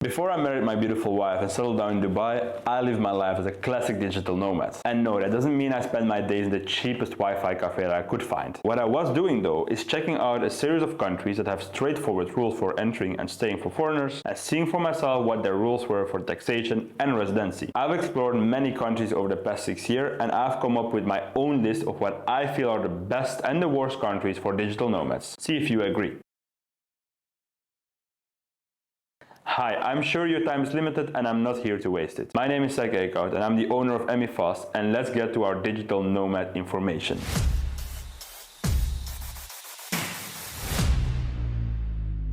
Before I married my beautiful wife and settled down in Dubai, I lived my life as a classic digital nomad. And no, that doesn't mean I spent my days in the cheapest Wi-Fi cafe that I could find. What I was doing though is checking out a series of countries that have straightforward rules for entering and staying for foreigners, and seeing for myself what their rules were for taxation and residency. I've explored many countries over the past 6 years, and I've come up with my own list of what I feel are the best and the worst countries for digital nomads. See if you agree. Hi, I'm sure your time is limited and I'm not here to waste it. My name is Zach Eekhout and I'm the owner of Emifast, and let's get to our digital nomad information.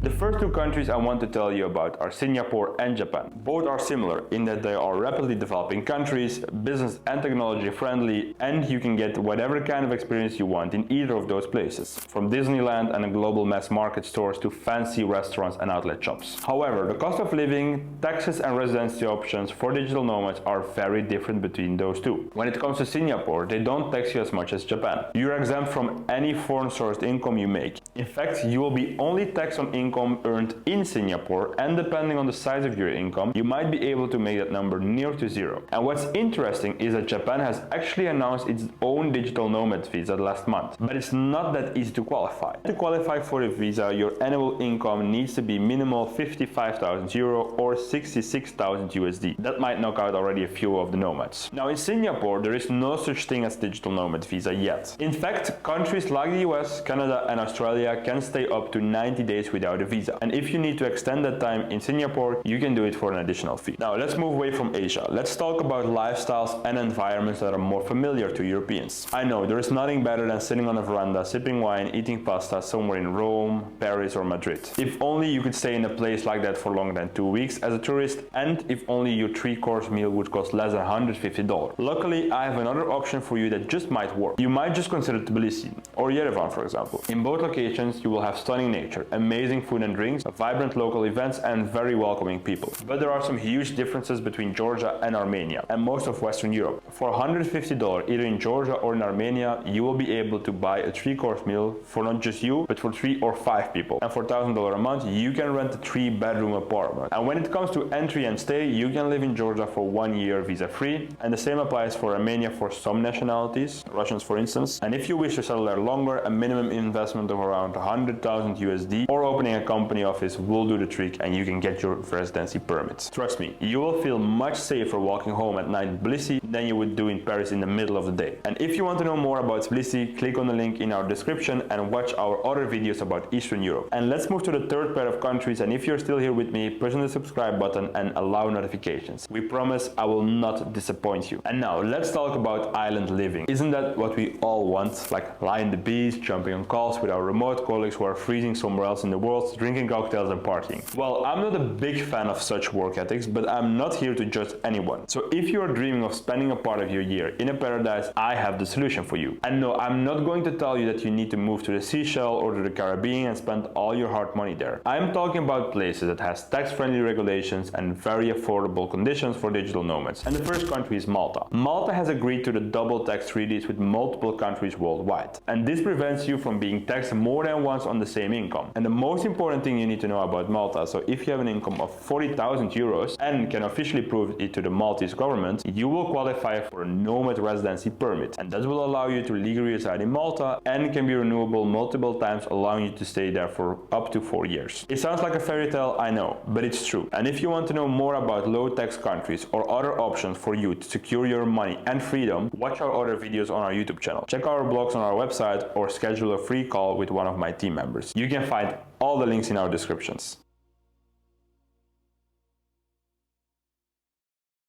The first two countries I want to tell you about are Singapore and Japan. Both are similar in that they are rapidly developing countries, business and technology friendly, and you can get whatever kind of experience you want in either of those places, from Disneyland and global mass market stores to fancy restaurants and outlet shops. However, the cost of living, taxes and residency options for digital nomads are very different between those two. When it comes to Singapore, they don't tax you as much as Japan. You're exempt from any foreign sourced income you make. In fact, you will be only taxed on income earned in Singapore, and depending on the size of your income, you might be able to make that number near to zero. And what's interesting is that Japan has actually announced its own digital nomad visa last month, but it's not that easy to qualify. To qualify for the visa, your annual income needs to be minimal 55,000 euro or 66,000 USD. That might knock out already a few of the nomads. Now in Singapore, there is no such thing as digital nomad visa yet. In fact, countries like the US, Canada and Australia can stay up to 90 days without a visa. And if you need to extend that time in Singapore, you can do it for an additional fee. Now let's move away from Asia. Let's talk about lifestyles and environments that are more familiar to Europeans. I know there is nothing better than sitting on a veranda, sipping wine, eating pasta somewhere in Rome, Paris or Madrid. If only you could stay in a place like that for longer than 2 weeks as a tourist, and if only your 3-course meal would cost less than $150. Luckily, I have another option for you that just might work. You might just consider Tbilisi or Yerevan, for example. In both locations, you will have stunning nature, amazing food and drinks, vibrant local events and very welcoming people. But there are some huge differences between Georgia and Armenia and most of Western Europe. For $150 either in Georgia or in Armenia, you will be able to buy a 3-course meal for not just you, but for 3 or 5 people. And for $1,000 a month, you can rent a 3-bedroom apartment. And when it comes to entry and stay, you can live in Georgia for 1 year visa free, and the same applies for Armenia for some nationalities, Russians for instance. And if you wish to settle there longer, a minimum investment of around 100,000 USD or opening a company office will do the trick, and you can get your residency permit. Trust me, you will feel much safer walking home at night in Tbilisi than you would do in Paris in the middle of the day. And if you want to know more about Tbilisi, click on the link in our description and watch our other videos about Eastern Europe. And let's move to the third pair of countries, and if you're still here with me, press on the subscribe button and allow notifications. We promise I will not disappoint you. And now let's talk about island living. Isn't that what we all want? Like lying on the beach, jumping on calls with our remote colleagues who are freezing somewhere else in the world, drinking cocktails and partying. Well, I'm not a big fan of such work ethics, but I'm not here to judge anyone. So if you are dreaming of spending a part of your year in a paradise, I have the solution for you. And no, I'm not going to tell you that you need to move to the Seychelles or to the Caribbean and spend all your hard money there. I'm talking about places that has tax-friendly regulations and very affordable conditions for digital nomads. And the first country is Malta. Malta has agreed to the double tax treaties with multiple countries worldwide. And this prevents you from being taxed more than once on the same income. And the most important thing you need to know about Malta, so if you have an income of 40,000 euros and can officially prove it to the Maltese government, you will qualify for a nomad residency permit, and that will allow you to legally reside in Malta and can be renewable multiple times, allowing you to stay there for up to 4 years. It sounds like a fairy tale, I know, but it's true. And if you want to know more about low tax countries or other options for you to secure your money and freedom, watch our other videos on our YouTube channel. Check our blogs on our website or schedule a free call with one of my team members. You can find all the links in our descriptions.